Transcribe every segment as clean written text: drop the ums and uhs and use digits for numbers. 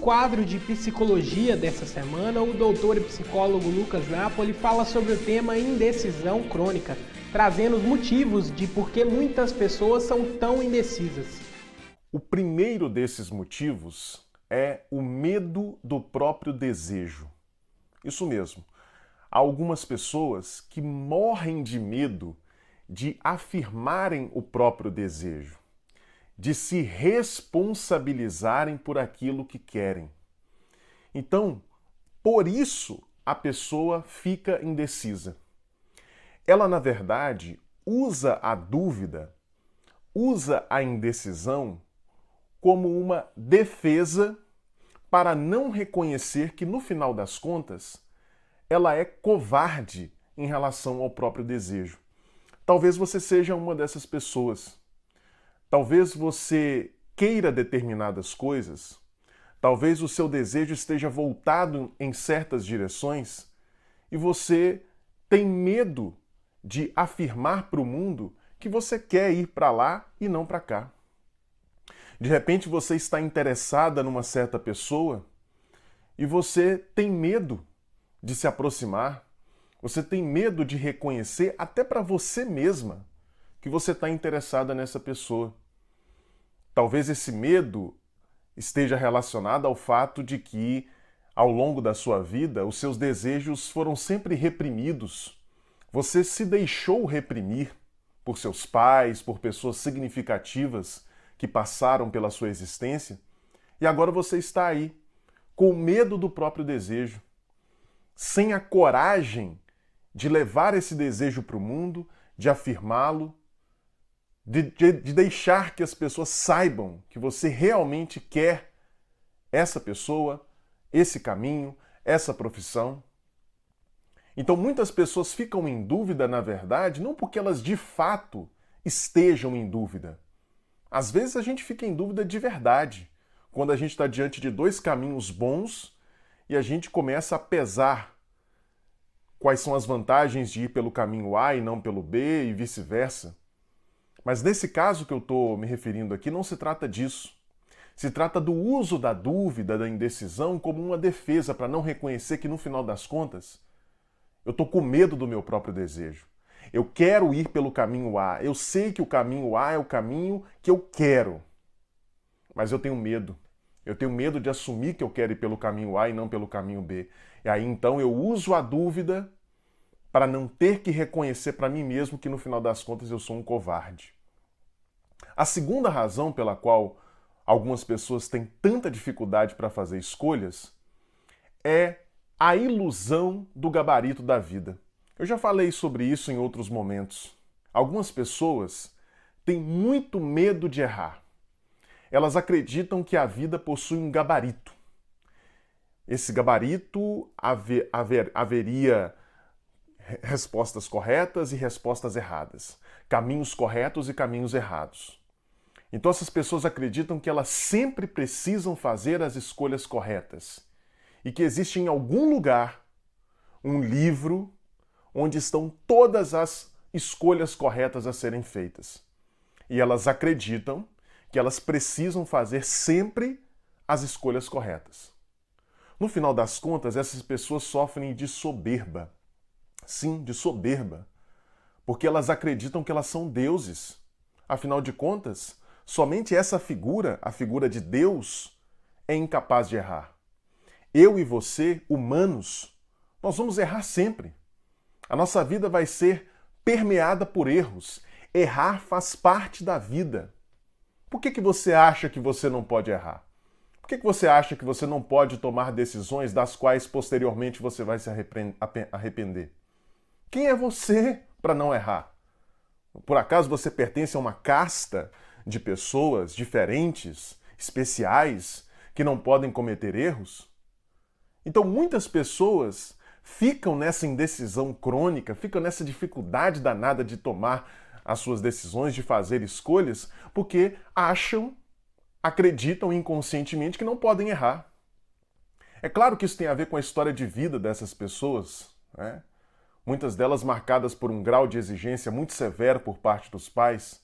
quadro de psicologia dessa semana, o doutor e psicólogo Lucas Napoli fala sobre o tema indecisão crônica, trazendo os motivos de por que muitas pessoas são tão indecisas. O primeiro desses motivos é o medo do próprio desejo. Isso mesmo. Há algumas pessoas que morrem de medo de afirmarem o próprio desejo, de se responsabilizarem por aquilo que querem. Então, por isso, a pessoa fica indecisa. Ela, na verdade, usa a dúvida, usa a indecisão como uma defesa para não reconhecer que, no final das contas, ela é covarde em relação ao próprio desejo. Talvez você seja uma dessas pessoas. Talvez você queira determinadas coisas, talvez o seu desejo esteja voltado em certas direções e você tem medo de afirmar para o mundo que você quer ir para lá e não para cá. De repente você está interessada numa certa pessoa e você tem medo de se aproximar, você tem medo de reconhecer até para você mesma que você está interessada nessa pessoa. Talvez esse medo esteja relacionado ao fato de que, ao longo da sua vida, os seus desejos foram sempre reprimidos. Você se deixou reprimir por seus pais, por pessoas significativas que passaram pela sua existência, e agora você está aí, com medo do próprio desejo, sem a coragem de levar esse desejo para o mundo, de afirmá-lo, de deixar que as pessoas saibam que você realmente quer essa pessoa, esse caminho, essa profissão. Então muitas pessoas ficam em dúvida, na verdade, não porque elas de fato estejam em dúvida. Às vezes a gente fica em dúvida de verdade, quando a gente está diante de dois caminhos bons e a gente começa a pesar quais são as vantagens de ir pelo caminho A e não pelo B e vice-versa. Mas nesse caso que eu estou me referindo aqui, não se trata disso. Se trata do uso da dúvida, da indecisão, como uma defesa para não reconhecer que, no final das contas, eu estou com medo do meu próprio desejo. Eu quero ir pelo caminho A. Eu sei que o caminho A é o caminho que eu quero. Mas eu tenho medo. Eu tenho medo de assumir que eu quero ir pelo caminho A e não pelo caminho B. E aí, então, eu uso a dúvida para não ter que reconhecer para mim mesmo que, no final das contas, eu sou um covarde. A segunda razão pela qual algumas pessoas têm tanta dificuldade para fazer escolhas é a ilusão do gabarito da vida. Eu já falei sobre isso em outros momentos. Algumas pessoas têm muito medo de errar. Elas acreditam que a vida possui um gabarito. Esse gabarito haveria respostas corretas e respostas erradas, caminhos corretos e caminhos errados. Então essas pessoas acreditam que elas sempre precisam fazer as escolhas corretas e que existe em algum lugar um livro onde estão todas as escolhas corretas a serem feitas. E elas acreditam que elas precisam fazer sempre as escolhas corretas. No final das contas, essas pessoas sofrem de soberba. Sim, de soberba. Porque elas acreditam que elas são deuses. Afinal de contas, somente essa figura, a figura de Deus, é incapaz de errar. Eu e você, humanos, nós vamos errar sempre. A nossa vida vai ser permeada por erros. Errar faz parte da vida. Por que você acha que você não pode errar? Por que você acha que você não pode tomar decisões das quais posteriormente você vai se arrepender? Quem é você para não errar? Por acaso você pertence a uma casta de pessoas diferentes, especiais, que não podem cometer erros? Então muitas pessoas ficam nessa indecisão crônica, ficam nessa dificuldade danada de tomar as suas decisões, de fazer escolhas, porque acreditam inconscientemente que não podem errar. É claro que isso tem a ver com a história de vida dessas pessoas, né? Muitas delas marcadas por um grau de exigência muito severo por parte dos pais,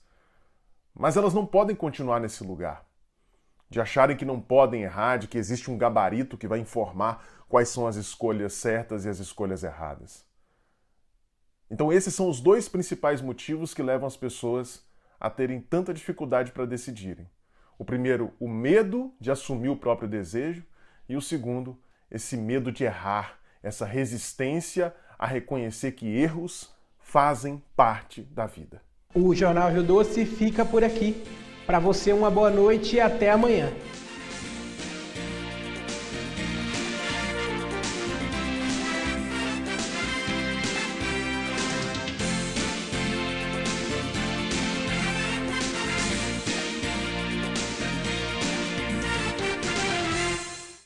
mas elas não podem continuar nesse lugar. de acharem que não podem errar, de que existe um gabarito que vai informar quais são as escolhas certas e as escolhas erradas. Então esses são os dois principais motivos que levam as pessoas a terem tanta dificuldade para decidirem. O primeiro, o medo de assumir o próprio desejo, e o segundo, esse medo de errar, essa resistência a reconhecer que erros fazem parte da vida. O Jornal Rio Doce fica por aqui. Para você, uma boa noite e até amanhã.